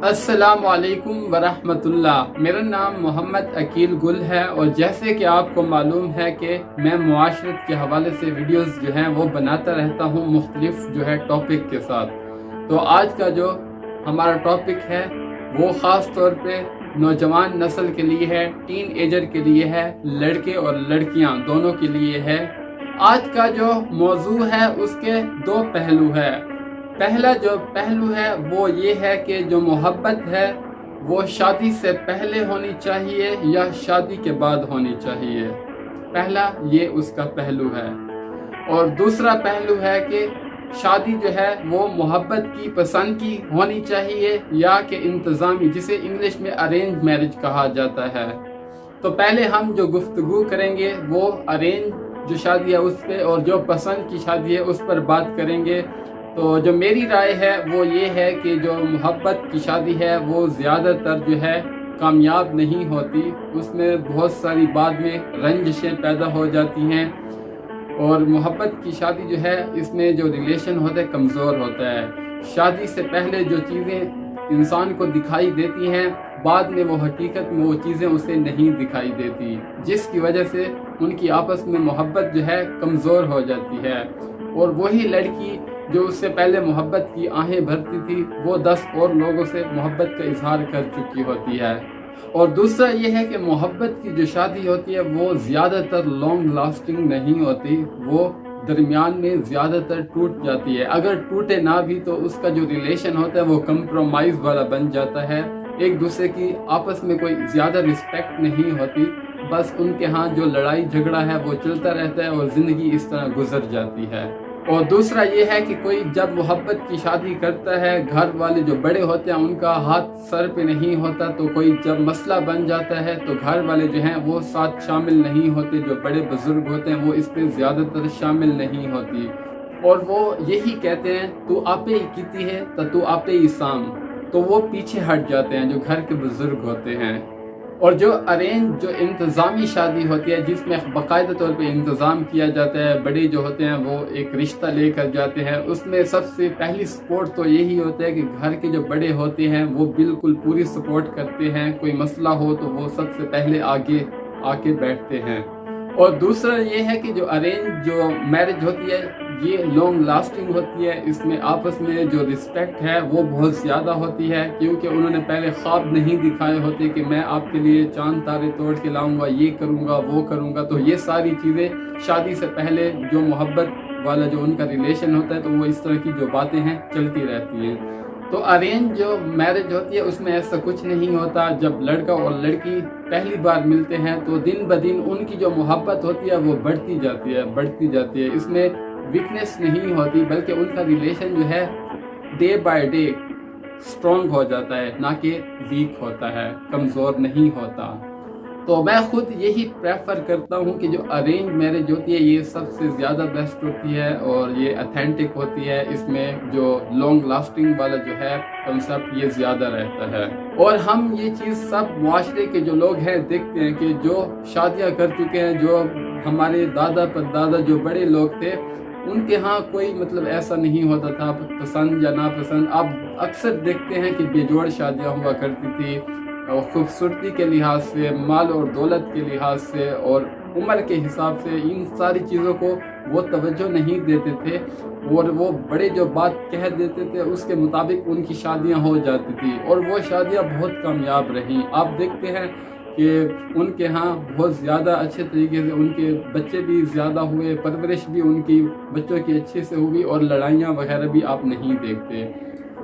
السلام علیکم ورحمۃ اللہ۔ میرا نام محمد عقیل گل ہے، اور جیسے کہ آپ کو معلوم ہے کہ میں معاشرت کے حوالے سے ویڈیوز جو ہیں وہ بناتا رہتا ہوں مختلف ٹاپک کے ساتھ۔ تو آج کا جو ہمارا ٹاپک ہے وہ خاص طور پہ نوجوان نسل کے لیے ہے، ٹین ایجر کے لیے ہے، لڑکے اور لڑکیاں دونوں کے لیے ہے۔ آج کا جو موضوع ہے اس کے دو پہلو ہے۔ پہلا جو پہلو ہے وہ یہ ہے کہ جو محبت ہے وہ شادی سے پہلے ہونی چاہیے یا شادی کے بعد ہونی چاہیے۔ پہلا یہ اس کا پہلو ہے، اور دوسرا پہلو ہے کہ شادی جو ہے وہ محبت کی، پسند کی ہونی چاہیے یا کہ انتظامی، جسے انگلش میں ارینج میرج کہا جاتا ہے۔ تو پہلے ہم جو گفتگو کریں گے وہ ارینج جو شادی ہے اس پہ، اور جو پسند کی شادی ہے اس پر بات کریں گے۔ تو جو میری رائے ہے وہ یہ ہے کہ جو محبت کی شادی ہے وہ زیادہ تر جو ہے کامیاب نہیں ہوتی، اس میں بہت ساری بعد میں رنجشیں پیدا ہو جاتی ہیں، اور محبت کی شادی جو ہے اس میں جو ریلیشن ہوتا ہے کمزور ہوتا ہے۔ شادی سے پہلے جو چیزیں انسان کو دکھائی دیتی ہیں بعد میں وہ حقیقت میں وہ چیزیں اسے نہیں دکھائی دیتی، جس کی وجہ سے ان کی آپس میں محبت جو ہے کمزور ہو جاتی ہے، اور وہی لڑکی جو اس سے پہلے محبت کی آہیں بھرتی تھی وہ 10 اور لوگوں سے محبت کا اظہار کر چکی ہوتی ہے۔ اور دوسرا یہ ہے کہ محبت کی جو شادی ہوتی ہے وہ زیادہ تر لانگ لاسٹنگ نہیں ہوتی، وہ درمیان میں زیادہ تر ٹوٹ جاتی ہے۔ اگر ٹوٹے نہ بھی تو اس کا جو ریلیشن ہوتا ہے وہ کمپرومائز والا بن جاتا ہے، ایک دوسرے کی آپس میں کوئی زیادہ رسپیکٹ نہیں ہوتی، بس ان کے ہاں جو لڑائی جھگڑا ہے وہ چلتا رہتا ہے اور زندگی اس طرح گزر جاتی ہے۔ اور دوسرا یہ ہے کہ کوئی جب محبت کی شادی کرتا ہے، گھر والے جو بڑے ہوتے ہیں ان کا ہاتھ سر پہ نہیں ہوتا، تو کوئی جب مسئلہ بن جاتا ہے تو گھر والے جو ہیں وہ ساتھ شامل نہیں ہوتے، جو بڑے بزرگ ہوتے ہیں وہ اس پہ زیادہ تر شامل نہیں ہوتی، اور وہ یہی کہتے ہیں تو آپے ہی کیتی ہے تو آپے ہی سام، تو وہ پیچھے ہٹ جاتے ہیں جو گھر کے بزرگ ہوتے ہیں۔ اور جو ارینج جو انتظامی شادی ہوتی ہے جس میں باقاعدہ طور پہ انتظام کیا جاتا ہے، بڑے جو ہوتے ہیں وہ ایک رشتہ لے کر جاتے ہیں، اس میں سب سے پہلی سپورٹ تو یہی ہوتا ہے کہ گھر کے جو بڑے ہوتے ہیں وہ بالکل پوری سپورٹ کرتے ہیں، کوئی مسئلہ ہو تو وہ سب سے پہلے آگے آ کے بیٹھتے ہیں۔ اور دوسرا یہ ہے کہ جو ارینج جو میرج ہوتی ہے یہ لانگ لاسٹنگ ہوتی ہے، اس میں آپس میں جو رسپیکٹ ہے وہ بہت زیادہ ہوتی ہے، کیونکہ انہوں نے پہلے خواب نہیں دکھائے ہوتے کہ میں آپ کے لیے چاند تارے توڑ کے لاؤں گا، یہ کروں گا وہ کروں گا، تو یہ ساری چیزیں شادی سے پہلے جو محبت والا جو ان کا ریلیشن ہوتا ہے تو وہ اس طرح کی جو باتیں ہیں چلتی رہتی ہیں۔ تو ارینج جو میرج ہوتی ہے اس میں ایسا کچھ نہیں ہوتا، جب لڑکا اور لڑکی پہلی بار ملتے ہیں تو دن بدن ان کی جو محبت ہوتی ہے وہ بڑھتی جاتی ہے، اس میں ویکنیس نہیں ہوتی، بلکہ ان کا ریلیشن جو ہے ڈے بائی ڈے اسٹرانگ ہو جاتا ہے، نہ کہ ویک ہوتا ہے، کمزور نہیں ہوتا۔ تو میں خود یہی پریفر کرتا ہوں کہ جو ارینج میرج ہوتی ہے یہ سب سے زیادہ بیسٹ ہوتی ہے، اور یہ اتھینٹک ہوتی ہے، اس میں جو لانگ لاسٹنگ والا جو ہے کنسیپٹ یہ زیادہ رہتا ہے۔ اور ہم یہ چیز سب معاشرے کے جو لوگ ہیں دیکھتے ہیں کہ جو شادیاں کر چکے ہیں، جو ہمارے دادا پردادا جو بڑے لوگ تھے ان کے ہاں کوئی ایسا نہیں ہوتا تھا پسند یا ناپسند۔ آپ اکثر دیکھتے ہیں کہ بے جوڑ شادیاں ہوا کرتی تھی، اور خوبصورتی کے لحاظ سے، مال اور دولت کے لحاظ سے اور عمر کے حساب سے ان ساری چیزوں کو وہ توجہ نہیں دیتے تھے، اور وہ بڑے جو بات کہہ دیتے تھے اس کے مطابق ان کی شادیاں ہو جاتی تھی، اور وہ شادیاں بہت کامیاب رہیں۔ آپ دیکھتے ہیں کہ ان کے ہاں بہت زیادہ اچھے طریقے سے ان کے بچے بھی زیادہ ہوئے، پرورش بھی ان کی بچوں کی اچھے سے ہوئی، اور لڑائیاں وغیرہ بھی آپ نہیں دیکھتے۔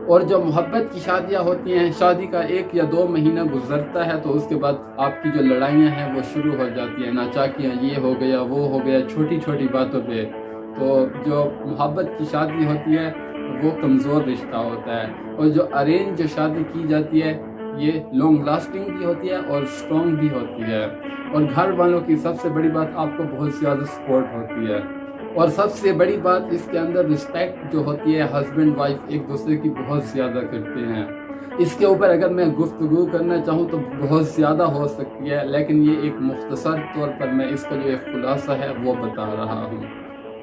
اور جو محبت کی شادیاں ہوتی ہیں، شادی کا 1 یا 2 مہینہ گزرتا ہے تو اس کے بعد آپ کی جو لڑائیاں ہیں وہ شروع ہو جاتی ہیں، ناچاکیاں، یہ ہو گیا وہ ہو گیا، چھوٹی چھوٹی باتوں پہ۔ تو جو محبت کی شادی ہوتی ہے وہ کمزور رشتہ ہوتا ہے، اور جو ارینج جو شادی کی جاتی ہے یہ لانگ لاسٹنگ بھی ہوتی ہے اور اسٹرانگ بھی ہوتی ہے، اور گھر والوں کی سب سے بڑی بات آپ کو بہت زیادہ سپورٹ ہوتی ہے، اور سب سے بڑی بات اس کے اندر رسپیکٹ جو ہوتی ہے، ہسبینڈ وائف ایک دوسرے کی بہت زیادہ کرتے ہیں۔ اس کے اوپر اگر میں گفتگو کرنا چاہوں تو بہت زیادہ ہو سکتی ہے، لیکن یہ ایک مختصر طور پر میں اس کا جو ایک خلاصہ ہے وہ بتا رہا ہوں۔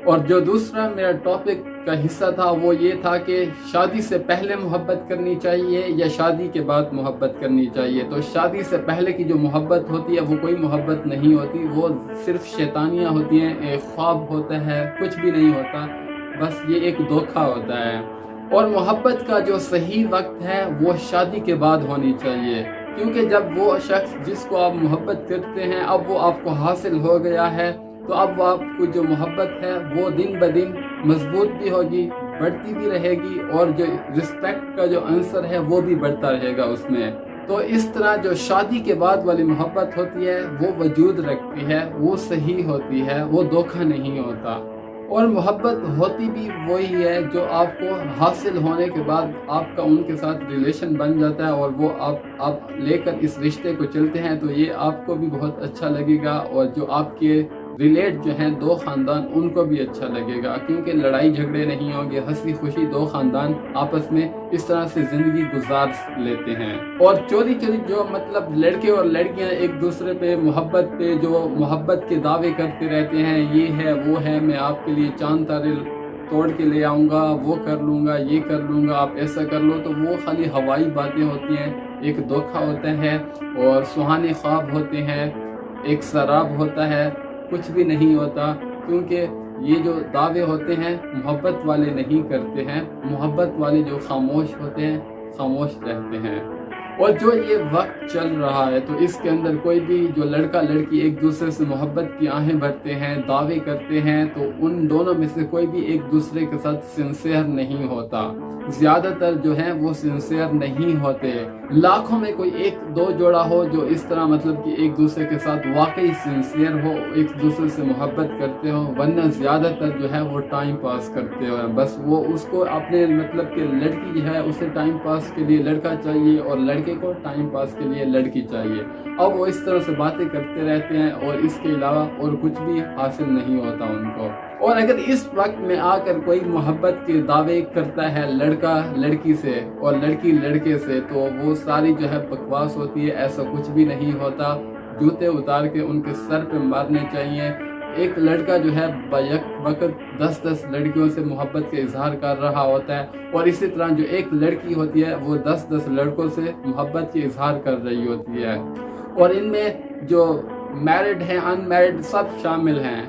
اور جو دوسرا میرا ٹاپک کا حصہ تھا وہ یہ تھا کہ شادی سے پہلے محبت کرنی چاہیے یا شادی کے بعد محبت کرنی چاہیے. تو شادی سے پہلے کی جو محبت ہوتی ہے وہ کوئی محبت نہیں ہوتی، وہ صرف شیطانیاں ہوتی ہیں، ایک خواب ہوتا ہے، کچھ بھی نہیں ہوتا، بس یہ ایک دھوکہ ہوتا ہے. اور محبت کا جو صحیح وقت ہے وہ شادی کے بعد ہونی چاہیے، کیونکہ جب وہ شخص جس کو آپ محبت کرتے ہیں اب وہ آپ کو حاصل ہو گیا ہے تو اب آپ کو جو محبت ہے وہ دن بدن مضبوط بھی ہوگی، بڑھتی بھی رہے گی، اور جو رسپیکٹ کا جو عنصر ہے وہ بھی بڑھتا رہے گا اس میں. تو اس طرح جو شادی کے بعد والی محبت ہوتی ہے وہ وجود رکھتی ہے، وہ صحیح ہوتی ہے، وہ دھوکہ نہیں ہوتا. اور محبت ہوتی بھی وہی ہے جو آپ کو حاصل ہونے کے بعد آپ کا ان کے ساتھ ریلیشن بن جاتا ہے اور وہ آپ لے کر اس رشتے کو چلتے ہیں تو یہ آپ کو بھی بہت اچھا لگے گا، اور جو آپ کے ریلیٹ جو ہیں دو خاندان ان کو بھی اچھا لگے گا، کیونکہ لڑائی جھگڑے نہیں ہوں گے، ہنسی خوشی دو خاندان آپس میں اس طرح سے زندگی گزار لیتے ہیں. اور چوری جو مطلب لڑکے اور لڑکیاں ایک دوسرے پہ جو محبت کے دعوے کرتے رہتے ہیں، یہ ہے وہ ہے، میں آپ کے لیے چاند تارے توڑ کے لے آؤں گا، وہ کر لوں گا، یہ کر لوں گا، آپ ایسا کر لو، تو وہ خالی ہوائی باتیں ہوتی ہیں، ایک دھوکہ ہوتا ہے اور سہانے خواب ہوتے ہیں، ایک سراب ہوتا ہے، کچھ بھی نہیں ہوتا. کیونکہ یہ جو دعوے ہوتے ہیں محبت والے نہیں کرتے ہیں، محبت والے جو خاموش ہوتے ہیں خاموش رہتے ہیں. اور جو یہ وقت چل رہا ہے تو اس کے اندر کوئی بھی جو لڑکا لڑکی ایک دوسرے سے محبت کی آہیں بھرتے ہیں، دعوے کرتے ہیں، تو ان دونوں میں سے کوئی بھی ایک دوسرے کے ساتھ سنسیئر نہیں ہوتا. زیادہ تر جو ہیں وہ سنسیئر نہیں ہوتے. لاکھوں میں کوئی ایک دو جوڑا ہو جو اس طرح مطلب کہ ایک دوسرے کے ساتھ واقعی سنسیئر ہو، ایک دوسرے سے محبت کرتے ہو، ورنہ زیادہ تر جو ہے وہ ٹائم پاس کرتے ہو. بس وہ اس کو اپنے مطلب کہ لڑکی جو ہے اسے ٹائم پاس کے لیے لڑکا چاہیے اور لڑکے کو ٹائم پاس کے لیے لڑکی چاہیے. اب وہ اس طرح سے باتیں کرتے رہتے ہیں اور اس کے علاوہ اور کچھ بھی حاصل نہیں ہوتا ان کو. اور اگر اس وقت میں آ کر کوئی محبت کے دعوے کرتا ہے لڑکا لڑکی سے اور لڑکی لڑکے سے، تو وہ ساری جو ہے بکواس ہوتی ہے. ایسا کچھ بھی نہیں ہوتا. جوتے اتار کے ان کے سر پہ مارنے چاہیے. ایک لڑکا جو ہے بیک وقت 10 لڑکیوں سے محبت کا اظہار کر رہا ہوتا ہے، اور اسی طرح جو ایک لڑکی ہوتی ہے وہ 10 لڑکوں سے محبت کے اظہار کر رہی ہوتی ہے. اور ان میں جو میرڈ ہیں ان میرڈ سب شامل ہیں.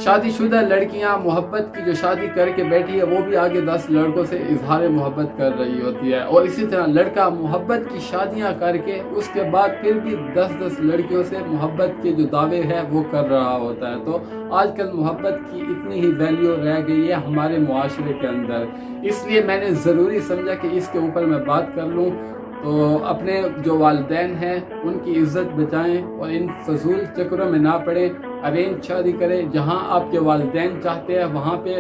شادی شدہ لڑکیاں محبت کی جو شادی کر کے بیٹھی ہے وہ بھی آگے 10 لڑکوں سے اظہار محبت کر رہی ہوتی ہے، اور اسی طرح لڑکا محبت کی شادیاں کر کے اس کے بعد پھر بھی 10 لڑکیوں سے محبت کے جو دعوے ہے وہ کر رہا ہوتا ہے. تو آج کل محبت کی اتنی ہی ویلیو رہ گئی ہے ہمارے معاشرے کے اندر، اس لیے میں نے ضروری سمجھا کہ اس کے اوپر میں بات کر لوں. تو اپنے جو والدین ہیں ان کی عزت بچائیں اور ان فضول چکروں میں نہ پڑیں. ارینج شادی کریں، جہاں آپ کے والدین چاہتے ہیں وہاں پہ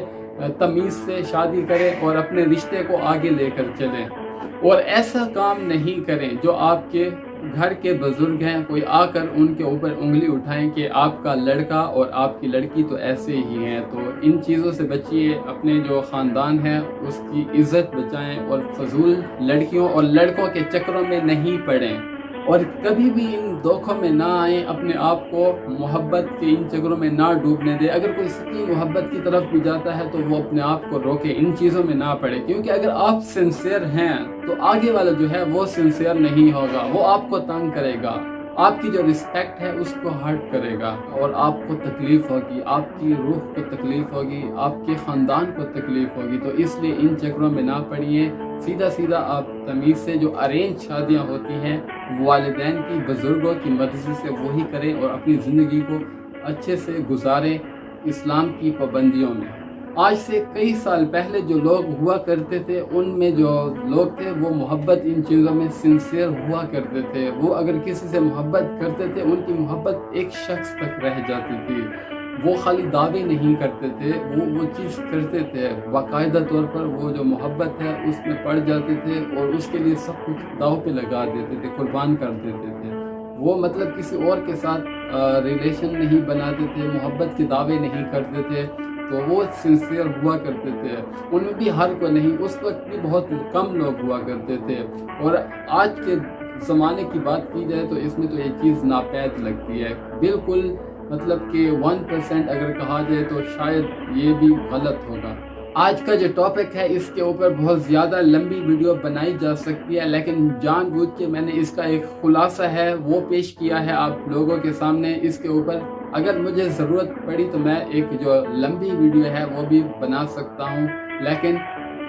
تمیز سے شادی کریں اور اپنے رشتے کو آگے لے کر چلیں. اور ایسا کام نہیں کریں جو آپ کے گھر کے بزرگ ہیں کوئی آ کر ان کے اوپر انگلی اٹھائیں کہ آپ کا لڑکا اور آپ کی لڑکی تو ایسے ہی ہیں. تو ان چیزوں سے بچیے، اپنے جو خاندان ہے اس کی عزت بچائیں اور فضول لڑکیوں اور لڑکوں کے چکروں میں نہیں پڑیں، اور کبھی بھی ان دھوکوں میں نہ آئیں. اپنے آپ کو محبت کے ان چکروں میں نہ ڈوبنے دیں. اگر کوئی سچی محبت کی طرف بھی جاتا ہے تو وہ اپنے آپ کو روکے، ان چیزوں میں نہ پڑے، کیونکہ اگر آپ سنسیئر ہیں تو آگے والا جو ہے وہ سنسیئر نہیں ہوگا. وہ آپ کو تنگ کرے گا، آپ کی جو رسپیکٹ ہے اس کو ہرٹ کرے گا، اور آپ کو تکلیف ہوگی، آپ کی روح کو تکلیف ہوگی، آپ کے خاندان کو تکلیف ہوگی. تو اس لیے ان چکروں میں نہ پڑیے. سیدھا آپ تمیز سے جو ارینج شادیاں ہوتی ہیں والدین کی بزرگوں کی مرضی سے وہی کریں اور اپنی زندگی کو اچھے سے گزاریں اسلام کی پابندیوں میں. آج سے کئی سال پہلے جو لوگ ہوا کرتے تھے ان میں جو لوگ تھے وہ محبت ان چیزوں میں سنسیئر ہوا کرتے تھے. وہ اگر کسی سے محبت کرتے تھے ان کی محبت ایک شخص تک رہ جاتی تھی. وہ خالی دعوے نہیں کرتے تھے، وہ چیز کرتے تھے باقاعدہ طور پر. وہ جو محبت ہے اس میں پڑ جاتے تھے اور اس کے لیے سب کچھ داؤ پہ لگا دیتے تھے، قربان کر دیتے تھے. وہ مطلب کسی اور کے ساتھ ریلیشن نہیں بناتے تھے، محبت کے دعوے نہیں کرتے تھے. تو وہ سنسیئر ہوا کرتے تھے. ان میں بھی ہر کوئی نہیں، اس وقت بھی بہت کم لوگ ہوا کرتے تھے. اور آج کے زمانے کی بات کی جائے تو اس میں تو یہ چیز ناپید لگتی ہے. بالکل مطلب کہ 1% اگر کہا جائے تو شاید یہ بھی غلط ہوگا۔ آج کا جو ٹاپک ہے اس کے اوپر بہت زیادہ لمبی ویڈیو بنائی جا سکتی ہے، لیکن جان بوجھ کے میں نے اس کا ایک خلاصہ ہے وہ پیش کیا ہے آپ لوگوں کے سامنے۔ اس کے اوپر اگر مجھے ضرورت پڑی تو میں ایک جو لمبی ویڈیو ہے وہ بھی بنا سکتا ہوں، لیکن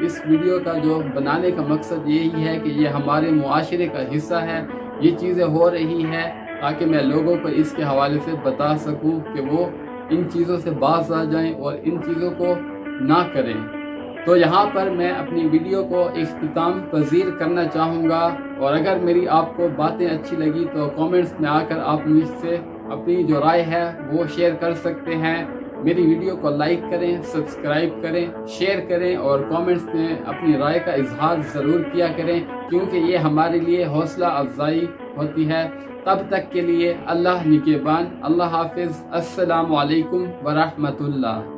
اس ویڈیو کا جو بنانے کا مقصد یہی ہے کہ یہ ہمارے معاشرے کا حصہ ہے، یہ چیزیں ہو رہی ہیں تاکہ میں لوگوں کو اس کے حوالے سے بتا سکوں کہ وہ ان چیزوں سے باز آ جائیں اور ان چیزوں کو نہ کریں۔ تو یہاں پر میں اپنی ویڈیو کو اختتام پذیر کرنا چاہوں گا، اور اگر میری آپ کو باتیں اچھی لگی تو کامنٹس میں آ کر آپ مجھ سے اپنی جو رائے ہے وہ شیئر کر سکتے ہیں۔ میری ویڈیو کو لائک کریں، سبسکرائب کریں، شیئر کریں اور کامنٹس میں اپنی رائے کا اظہار ضرور کیا کریں، کیونکہ یہ ہمارے لیے حوصلہ افزائی ہوتی ہے۔ تب تک کے لیے اللہ نگہبان، اللہ حافظ، السلام علیکم ورحمۃ اللہ۔